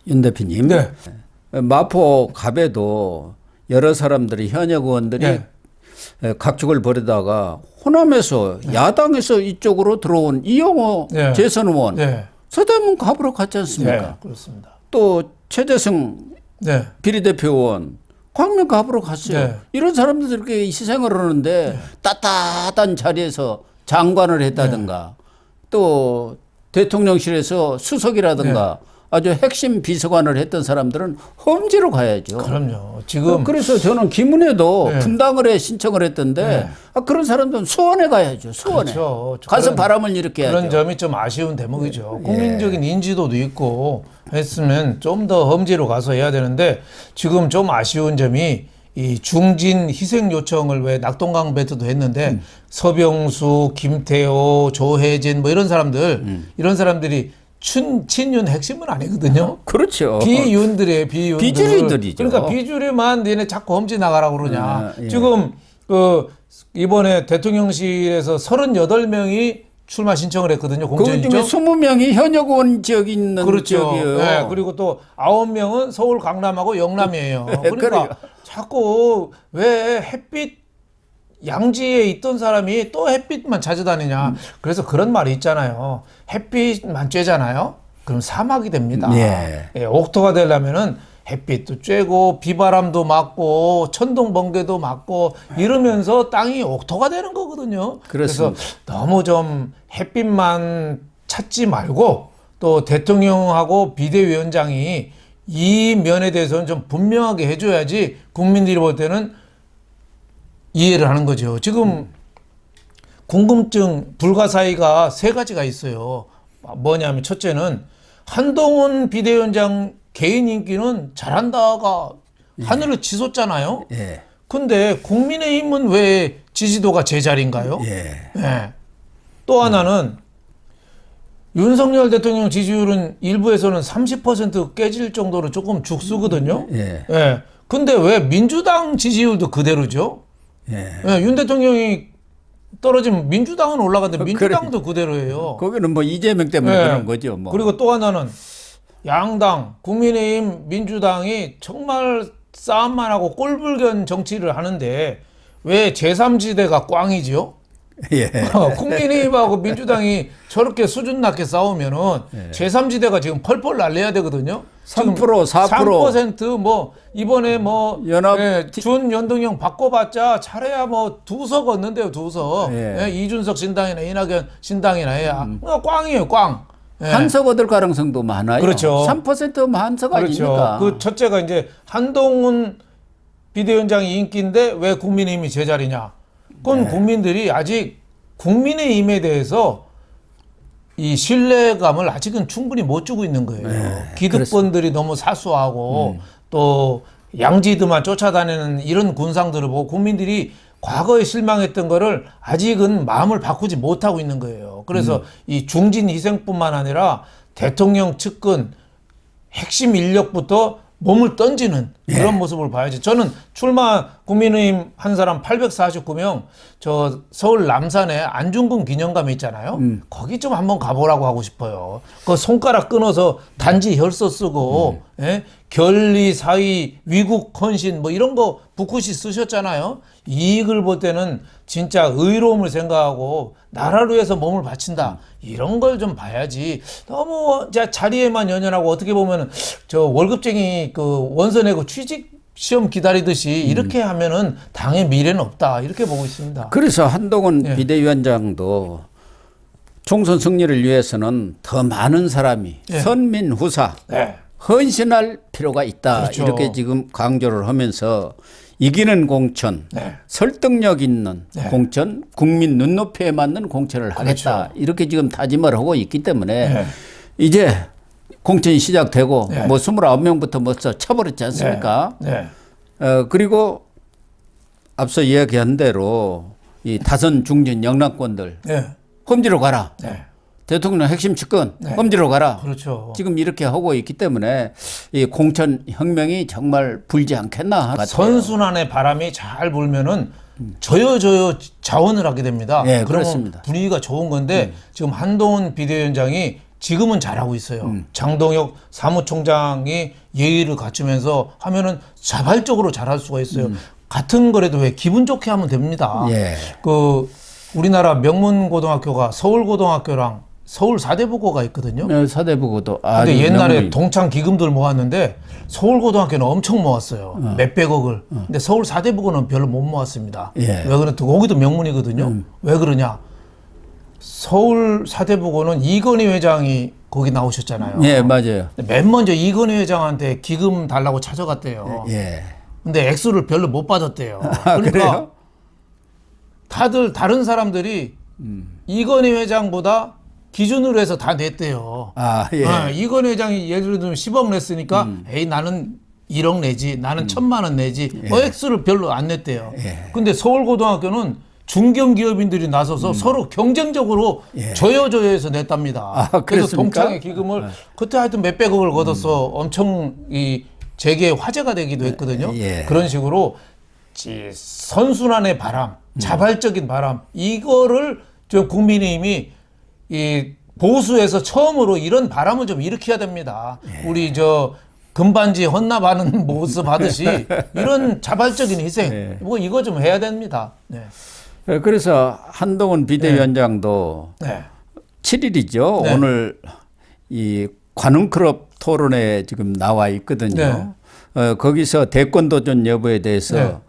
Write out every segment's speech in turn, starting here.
윤 대표님, 네. 마포 갑에도 여러 사람들이 현역 의원들이 네. 각축을 벌이다가 호남에서 야당에서 이쪽으로 들어온 이영호 네. 재선 의원 네. 서대문 갑으로 갔지 않습니까? 네. 그렇습니다. 또 최재성 네. 비례대표 의원 광명 갑으로 갔어요. 네. 이런 사람들이 이렇게 희생을 하는데 따뜻한 자리에서 장관을 했다든가 또 대통령실에서 수석이라든가 아주 핵심 비서관을 했던 사람들은 험지로 가야죠. 그럼요. 지금 그래서 저는 김은혜도 네. 분당을 해 신청을 했던데 네. 그런 사람들은 수원에 가야죠. 수원에. 그렇죠. 가서 그런- 바람을 일으켜야죠. 그런 점이 좀 아쉬운 대목이죠. 국민적인 인지도도 있고 했으면 좀 더 험지로 가서 해야 되는데 지금 좀 아쉬운 점이 이 중진 희생 요청을 왜 낙동강 배트도 했는데 서병수, 김태호, 조혜진 뭐 이런 사람들 이런 사람들이 친윤 핵심은 아니거든요. 그렇죠. 비윤들이에요, 비윤들. 비주류들이죠. 그러니까 비주류만 니네 자꾸 험지 나가라고 그러냐. 예. 지금 이번에 대통령실에서 38명이 출마 신청을 했거든요. 그 중에 공천이죠. 20명이 현역 의원 지역에 있는 그렇죠. 지역이에요. 네, 그리고 또 9명은 서울, 강남하고 영남이에요. 그러니까 자꾸 왜 햇빛 양지에 있던 사람이 또 햇빛만 찾아다니냐. 그래서 그런 말이 있잖아요. 햇빛만 쬐잖아요. 그럼 사막이 됩니다. 예. 옥토가 되려면은 햇빛도 쬐고 비바람도 맞고 천둥 번개도 맞고 이러면서 땅이 옥토가 되는 거거든요. 그래서 그렇습니다. 너무 좀 햇빛만 찾지 말고 또 대통령하고 비대위원장이 이 면에 대해서는 좀 분명하게 해줘야지 국민들이 볼 때는 이해를 하는 거죠. 지금 궁금증 불가사의가 세 가지가 있어요. 뭐냐면 첫째는 한동훈 비대위원장 개인 인기는 잘한다가 하늘을 치솟잖아요. 예. 근데 국민의힘은 왜 지지도가 제자리인가요? 예. 예. 또 하나는 윤석열 대통령 지지율은 일부에서는 30% 깨질 정도로 조금 죽수거든요. 예. 예. 근데 왜 민주당 지지율도 그대로죠? 예. 예, 윤 대통령이 떨어지면 민주당은 올라가는데 민주당도 그대로예요. 거기는 뭐 이재명 때문에 예. 그런 거죠. 뭐. 그리고 또 하나는 양당, 국민의힘, 민주당이 정말 싸움만 하고 꼴불견 정치를 하는데 왜 제3지대가 꽝이지요? 예. 국민의힘하고 민주당이 저렇게 수준 낮게 싸우면은 제3지대가 지금 펄펄 날려야 되거든요. 3%, 4%. 3%뭐 이번에 뭐 연합 준연동형 바꿔봤자 잘해야 뭐 2석 얻는데요, 2석. 예. 이준석 신당이나 이낙연 신당이나 해야 꽝이에요, 꽝. 예. 한석 얻을 가능성도 많아요. 그렇죠. 3%면 한석 그렇죠. 아닙니까? 그 첫째가 이제 한동훈 비대위원장이 인기인데 왜 국민의힘이 제자리냐? 그건 국민들이 아직 국민의힘에 대해서 이 신뢰감을 아직은 충분히 못 주고 있는 거예요. 기득권들이 너무 사수하고 또 양지드만 쫓아다니는 이런 군상들을 보고 국민들이 과거에 실망했던 거를 아직은 마음을 바꾸지 못하고 있는 거예요. 그래서 이 중진 희생뿐만 아니라 대통령 측근 핵심 인력부터 몸을 던지는 그런 모습을 봐야지. 저는 출마 국민의힘 한 사람 849명 저 서울 남산에 안중근 기념관 있잖아요. 거기 좀 한번 가보라고 하고 싶어요. 그 손가락 끊어서 단지 혈서 쓰고 예? 결리 사의 위국 헌신 뭐 이런 거 붓글씨 쓰셨잖아요. 이익을 볼 때는 진짜 의로움을 생각하고 나라를 위해서 몸을 바친다. 이런 걸 좀 봐야지. 너무 자리에만 연연하고 어떻게 보면은 저 월급쟁이 그 원서 내고 취직 시험 기다리듯이 이렇게 하면은 당의 미래는 없다. 이렇게 보고 있습니다. 그래서 한동훈 예. 비대위원장도 총선 승리를 위해서는 더 많은 사람이 예. 선민 후사 네. 헌신할 필요가 있다. 그렇죠. 이렇게 지금 강조를 하면서 이기는 공천, 네. 설득력 있는 네. 공천, 국민 눈높이에 맞는 공천을 하겠다. 그렇죠. 이렇게 지금 다짐을 하고 있기 때문에 네. 이제 공천이 시작되고 네. 뭐 29명부터 벌써 쳐버렸지 않습니까? 네. 그리고 앞서 이야기한 대로 이 다선 중진 영남권들 네. 험지로 가라. 네. 대통령 핵심 측근 네. 험지로 가라. 그렇죠. 지금 이렇게 하고 있기 때문에 이 공천 혁명이 정말 불지 않겠나 같아요. 선순환의 바람이 잘 불면은 저요 자원을 하게 됩니다. 네, 그러면 그렇습니다. 분위기가 좋은 건데 지금 한동훈 비대위원장이 지금은 잘하고 있어요. 장동혁 사무총장이 예의를 갖추면서 하면은 자발적으로 잘할 수가 있어요. 같은 거라도 왜 기분 좋게 하면 됩니다. 예. 그 우리나라 명문고등학교가 서울고등학교랑 서울 사대부고가 있거든요. 사대부고도 근데 옛날에 동창 기금들 모았는데 서울고등학교는 엄청 모았어요. 몇백억을. 근데 서울 사대부고는 별로 못 모았습니다. 예. 왜 그랬더 거기도 명문이거든요. 왜 그러냐? 서울 사대부고는 이건희 회장이 거기 나오셨잖아요. 예, 맞아요. 맨 먼저 이건희 회장한테 기금 달라고 찾아갔대요. 예. 근데 액수를 별로 못 받았대요. 그러니까 그래요? 다들 다른 사람들이 이건희 회장보다 기준으로 해서 다 냈대요. 예. 이건희 회장이 예를 들면 10억 냈으니까 에이 나는 1억 내지 나는 1,000만 원 내지 액수를 별로 안 냈대요. 예. 근데 서울고등학교는 중견기업인들이 나서서 서로 경쟁적으로 조여조여해서 냈답니다. 그래서 그랬습니까? 동창회 기금을 그때 하여튼 몇백억을 걷어서 엄청 이 재계의 화제가 되기도 했거든요. 예. 그런 식으로 선순환의 바람, 자발적인 바람 이거를 저 국민의힘이 이 보수에서 처음으로 이런 바람을 좀 일으켜야 됩니다. 우리 저 금반지 헌납하는 모습 하듯이 이런 자발적인 희생 뭐 이거 좀 해야 됩니다. 네. 그래서 한동훈 비대위원장도 네. 7일이죠. 네. 오늘 이 관훈클럽 토론에 지금 나와 있거든요. 거기서 대권 도전 여부에 대해서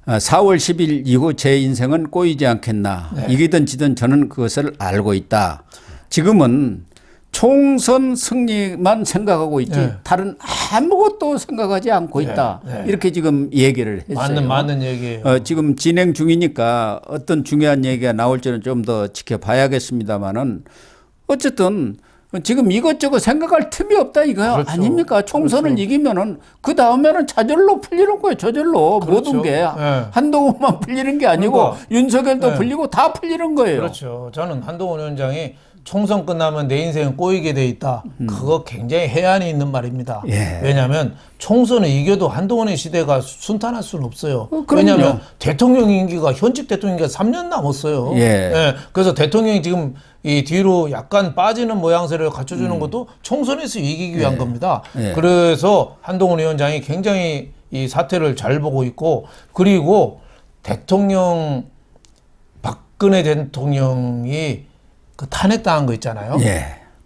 4월 10일 이후 제 인생은 꼬이지 않겠나. 이기든 지든 저는 그것을 알고 있다. 지금은 총선 승리만 생각하고 있지 다른 아무것도 생각하지 않고 있다. 이렇게 지금 얘기를 했어요. 맞는 얘기예요. 지금 진행 중이니까 어떤 중요한 얘기가 나올지는 좀 더 지켜봐야겠습니다만은 어쨌든 지금 이것저것 생각할 틈이 없다 이거야. 그렇죠. 아닙니까? 총선을 이기면은 그 다음에는 저절로 풀리는 거예요. 저절로 모든 게 한동훈만 풀리는 게 아니고 그러니까. 윤석열도 풀리고 다 풀리는 거예요. 그렇죠. 저는 한동훈 위원장이 총선 끝나면 내 인생은 꼬이게 돼 있다. 그거 굉장히 해안이 있는 말입니다. 왜냐하면 총선을 이겨도 한동훈의 시대가 순탄할 수는 없어요. 왜냐하면 대통령 임기가 현직 대통령 임기가 3년 남았어요. 그래서 대통령이 지금 이 뒤로 약간 빠지는 모양새를 갖춰주는 것도 총선에서 이기기 위한 겁니다. 그래서 한동훈 위원장이 굉장히 이 사태를 잘 보고 있고 그리고 대통령 박근혜 대통령이 그 탄핵당한 거 있잖아요.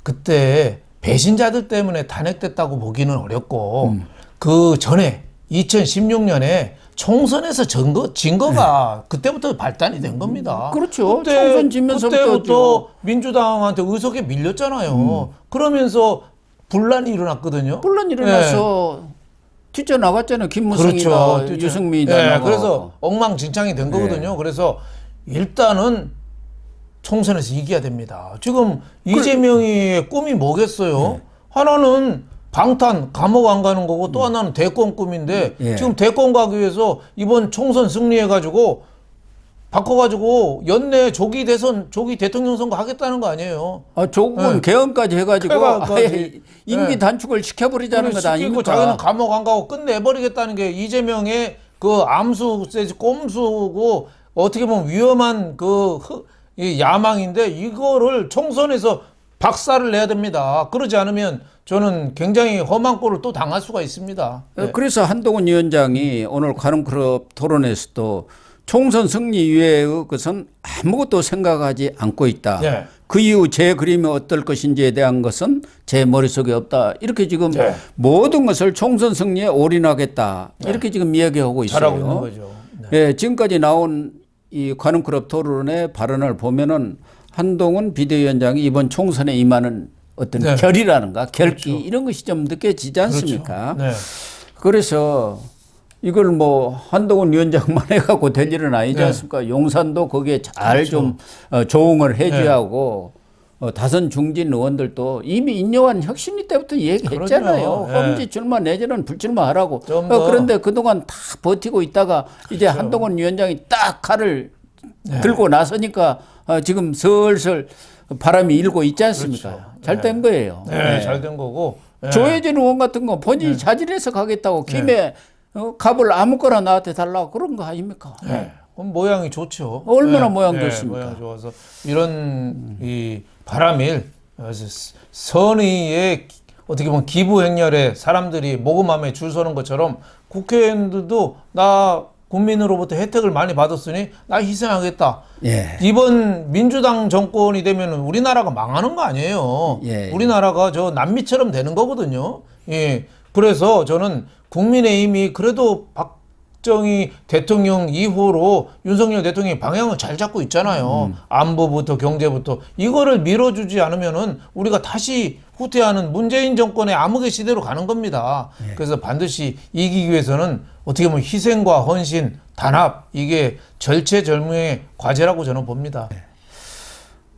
그때 배신자들 때문에 탄핵됐다고 보기는 어렵고 그 전에 2016년에 총선에서 진 거가 그때부터 발단이 된 겁니다. 그렇죠. 총선 지면서부터 민주당한테 의석에 밀렸잖아요. 그러면서 분란이 일어났거든요. 분란 일어나서 뛰쳐나갔잖아요. 김무성이나 유승민이나 그래서 엉망진창이 된 거거든요. 그래서 일단은 총선에서 이겨야 됩니다. 지금 이재명의 꿈이 뭐겠어요? 하나는 방탄, 감옥 안 가는 거고 또 하나는 대권 꿈인데 지금 대권 가기 위해서 이번 총선 승리해가지고 바꿔가지고 연내 조기 대선, 조기 대통령 선거 하겠다는 거 아니에요? 조국은 개헌까지 해가지고 아예 임기 단축을 시켜버리자는 것 아닙니까? 자기는 감옥 안 가고 끝내버리겠다는 게 이재명의 그 암수, 꼼수고 어떻게 보면 위험한 이 야망인데 이거를 총선에서 박살을 내야 됩니다. 그러지 않으면 저는 굉장히 험한 꼴을 또 당할 수가 있습니다. 그래서 한동훈 위원장이 오늘 관훈클럽 토론에서도 총선 승리 이외의 것은 아무것도 생각하지 않고 있다. 그 이후 제 그림이 어떨 것인지에 대한 것은 제 머릿속에 없다. 이렇게 지금 모든 것을 총선 승리에 올인하겠다. 이렇게 지금 이야기하고 있어요. 잘하고 있는 거죠. 지금까지 나온 이 관훈클럽 토론의 발언을 보면은 한동훈 비대위원장이 이번 총선에 임하는 어떤 결이라는가 결기 이런 것이 좀 느껴지지 않습니까? 그래서 이걸 뭐 한동훈 위원장만 해갖고 될 일은 아니지 않습니까? 용산도 거기에 잘 좀 조응을 해줘야 하고 다선 중진 의원들도 이미 인요한 혁신위 때부터 얘기했잖아요. 험지 출마 내지는 불출마 하라고. 그런데 그동안 다 버티고 있다가 이제 한동훈 위원장이 딱 칼을 들고 나서니까 지금 슬슬 바람이 일고 있지 않습니까? 잘 된 거예요. 잘 된 거고. 조혜진 의원 같은 거 본인이 자진해서 가겠다고 김에 갑을 아무거나 나한테 달라고 그런 거 아닙니까? 그럼 모양이 좋죠. 얼마나 모양 좋습니까? 모양 좋아서 이런 이 바람일 선의의 어떻게 보면 기부 행렬에 사람들이 모금함에 줄 서는 것처럼 국회의원들도 나 국민으로부터 혜택을 많이 받았으니 나 희생하겠다. 예. 이번 민주당 정권이 되면 우리나라가 망하는 거 아니에요. 예. 우리나라가 저 남미처럼 되는 거거든요. 예. 그래서 저는 국민의힘이 그래도 박정희 대통령 이후로 윤석열 대통령이 방향을 잘 잡고 있잖아요. 안보부터 경제부터 이거를 밀어주지 않으면은 우리가 다시 후퇴하는 문재인 정권의 암흑의 시대로 가는 겁니다. 예. 그래서 반드시 이기기 위해서는 어떻게 보면 희생과 헌신, 단합 이게 절체절명의 과제라고 저는 봅니다.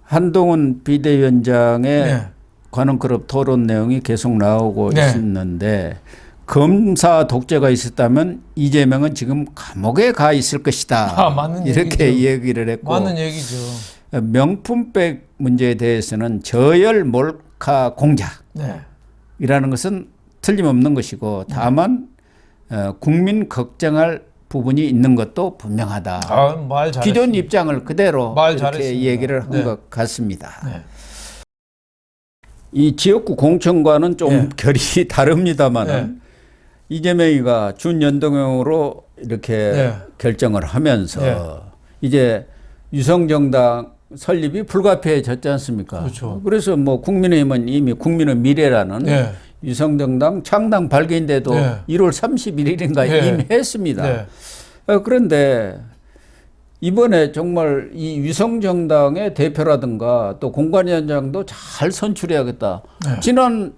한동훈 비대위원장의 네. 관훈클럽 토론 내용이 계속 나오고 네. 있었는데 검사 독재가 있었다면 이재명은 지금 감옥에 가 있을 것이다. 맞는 이렇게 얘기죠. 얘기를 했고 맞는 얘기죠. 명품백 문제에 대해서는 저열 몰카 공작이라는 네. 것은 틀림없는 것이고 다만 국민 걱정할 부분이 있는 것도 분명하다. 말 잘했습니다. 기존 입장을 그대로 말 이렇게 잘했습니다. 얘기를 한 네. 것 같습니다. 네. 이 지역구 공천과는 좀 네. 결이 다릅니다만은 이재명이가 준연동형으로 이렇게 네. 결정을 하면서 네. 이제 유성정당 설립이 불가피해졌지 않습니까? 그렇죠. 그래서 뭐 국민의힘은 이미 국민의 미래라는 네. 유성정당 창당 발기인데도 네. 1월 31일인가 네. 이미 했습니다. 네. 그런데 이번에 정말 이 유성정당의 대표라든가 또 공관위원장도 잘 선출해야겠다. 네. 지난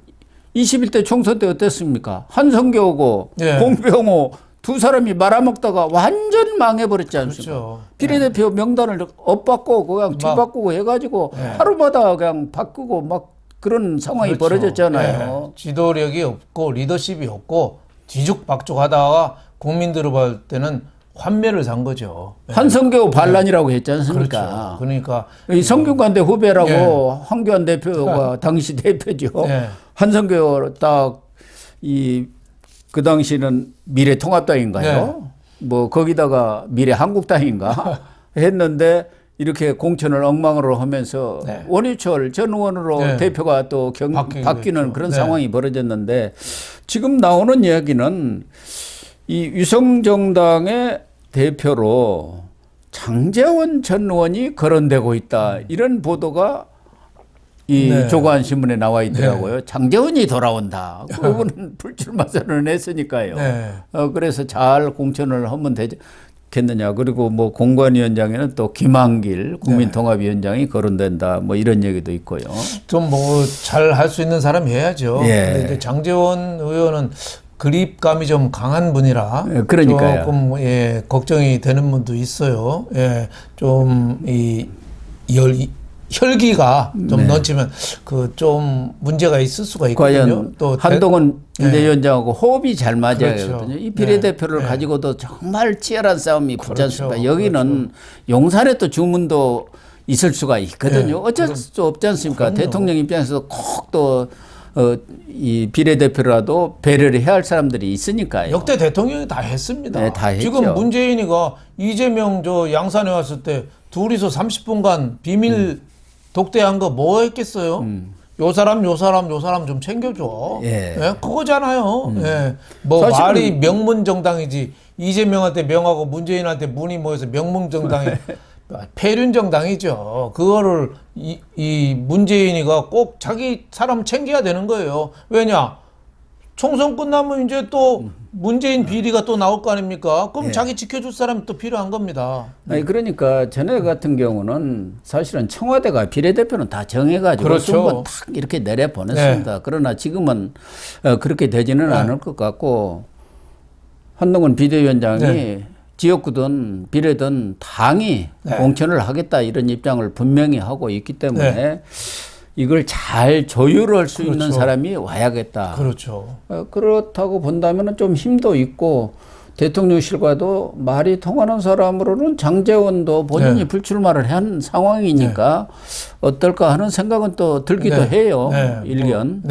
21대 총선 때 어땠습니까? 한성교고 네. 공병호 두 사람이 말아먹다가 완전 망해버렸지 않습니까? 그렇죠. 비례대표 명단을 엇바꾸고 그냥 뒤바꾸고 해가지고 네. 하루마다 그냥 바꾸고 막 그런 상황이 그렇죠. 벌어졌잖아요. 네. 지도력이 없고 리더십이 없고 뒤죽박죽하다가 국민들을 볼 때는 환멸을 산 거죠. 네. 한성교 반란이라고 했지 않습니까? 그렇죠. 그러니까 이 성균관대 후배라고 네. 황교안 대표가 당시 대표죠. 네. 한성교 딱 그 당시는 미래통합당인가요? 네. 뭐 거기다가 미래한국당인가 했는데 이렇게 공천을 엉망으로 하면서 네. 원유철 전 의원으로 네. 대표가 또 바뀌는 됐죠. 그런 네. 상황이 벌어졌는데 지금 나오는 이야기는 이 유성정당의 대표로 장제원 전 의원이 거론되고 있다. 이런 보도가 이 네. 조간신문에 나와 있더라고요. 장제원이 돌아온다. 그분은 불출마 선언했으니까요. 네. 그래서 잘 공천을 하면 되겠느냐. 그리고 뭐 공관위원장에는 또 김한길 국민통합위원장이 거론된다. 뭐 이런 얘기도 있고요. 좀 뭐 잘 할 수 있는 사람이 해야죠. 예. 근데 이제 장제원 의원은 그립감이 좀 강한 분이라 그러니까요. 조금 걱정이 되는 분도 있어요. 예, 좀 이 혈기가 좀 넘치면 그 좀 문제가 있을 수가 있거든요. 과연 또 한동훈 비대위원장하고 호흡이 잘 맞아야 그렇죠. 되거든요. 이 비례대표를 네. 가지고도 정말 치열한 싸움이 붙지 그렇죠. 않습니까? 여기는 용산에 또 주문도 있을 수가 있거든요. 네. 어쩔 수 없지 않습니까? 그럼요. 대통령 입장에서 꼭 또 이 비례대표라도 배려를 해야 할 사람들이 있으니까요. 역대 대통령이 다 했습니다. 네, 다 했죠. 지금 문재인이가 이재명 저 양산에 왔을 때 둘이서 30분간 비밀 독대한 거 뭐 했겠어요? 요 사람 좀 챙겨줘. 예. 그거잖아요. 예. 뭐 사실은 말이 명문 정당이지 이재명한테 명하고 문재인한테 문이 모여서 명문 정당이 폐륜 정당이죠. 그거를 이 문재인이가 꼭 자기 사람 챙겨야 되는 거예요. 왜냐? 총선 끝나면 이제 또 문재인 비리가 또 나올 거 아닙니까? 그럼 자기 지켜줄 사람이 또 필요한 겁니다. 아니 그러니까 전에 같은 경우는 사실은 청와대가 비례대표는 다 정해가지고 그렇죠. 순번 탁 이렇게 내려 보냈습니다. 그러나 지금은 그렇게 되지는 않을 것 같고 한동훈 비대위원장이 지역구든 비례든 당이 공천을 하겠다 이런 입장을 분명히 하고 있기 때문에 이걸 잘 조율할 수 있는 사람이 와야겠다. 그렇죠. 그렇다고 본다면 좀 힘도 있고 대통령실과도 말이 통하는 사람으로는 장제원도 본인이 불출마를 한 상황이니까 어떨까 하는 생각은 또 들기도 해요. 일견.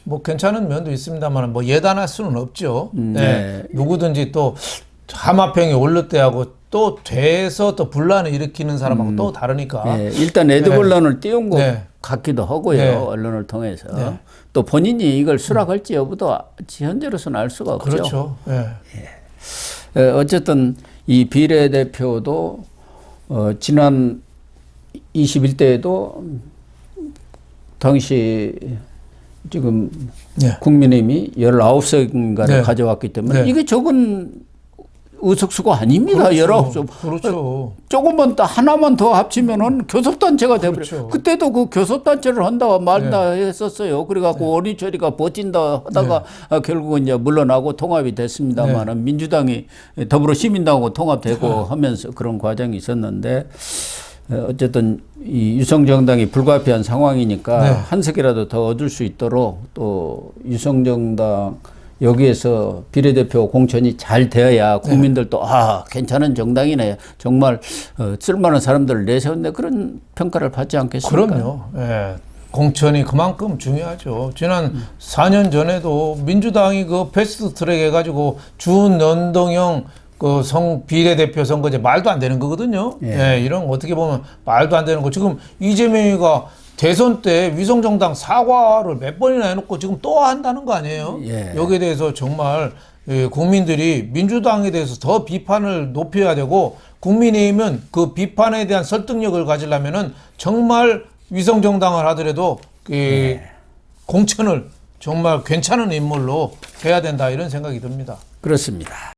뭐 괜찮은 면도 있습니다만 뭐 예단할 수는 없죠. 누구든지 또 하마평이 올릴 때하고 또 돼서 또 분란을 일으키는 사람하고 또 다르니까. 일단 에드벌런을 띄운 거 같기도 하고요. 네. 언론을 통해서. 네. 또 본인이 이걸 수락할지 여부도 현재로서는 알 수가 없죠. 그렇죠. 네. 어쨌든 이 비례대표도 지난 21대에도 당시 지금 네. 국민의힘이 19석인가를 네. 가져왔기 때문에 네. 이게 적은 의석수가 아닙니다. 그렇죠. 19석. 그렇죠. 조금만 더 하나만 더 합치면은 교섭단체가 돼버려요. 그렇죠. 그때도 그 교섭단체를 한다 말다 했었어요. 그래갖고 어리처리가 버틴다 하다가 결국은 이제 물러나고 통합이 됐습니다만은 민주당이 더불어시민당하고 통합되고 하면서 그런 과정이 있었는데 어쨌든 이 유성정당이 불가피한 상황이니까 한 석이라도 더 얻을 수 있도록 또 유성정당 여기에서 비례대표 공천이 잘 되어야 국민들도 아 괜찮은 정당이네 정말 쓸만한 사람들을 내세웠네 그런 평가를 받지 않겠습니까? 그럼요. 예. 공천이 그만큼 중요하죠. 지난 4년 전에도 민주당이 그 패스트 트랙 해가지고 준연동형 그 비례대표 선거제 말도 안 되는 거거든요. 예. 이런 어떻게 보면 말도 안 되는 거. 지금 이재명이가 대선 때 위성정당 사과를 몇 번이나 해놓고 지금 또 한다는 거 아니에요? 예. 여기에 대해서 정말 국민들이 민주당에 대해서 더 비판을 높여야 되고 국민의힘은 그 비판에 대한 설득력을 가지려면은 정말 위성정당을 하더라도 공천을 정말 괜찮은 인물로 해야 된다 이런 생각이 듭니다. 그렇습니다.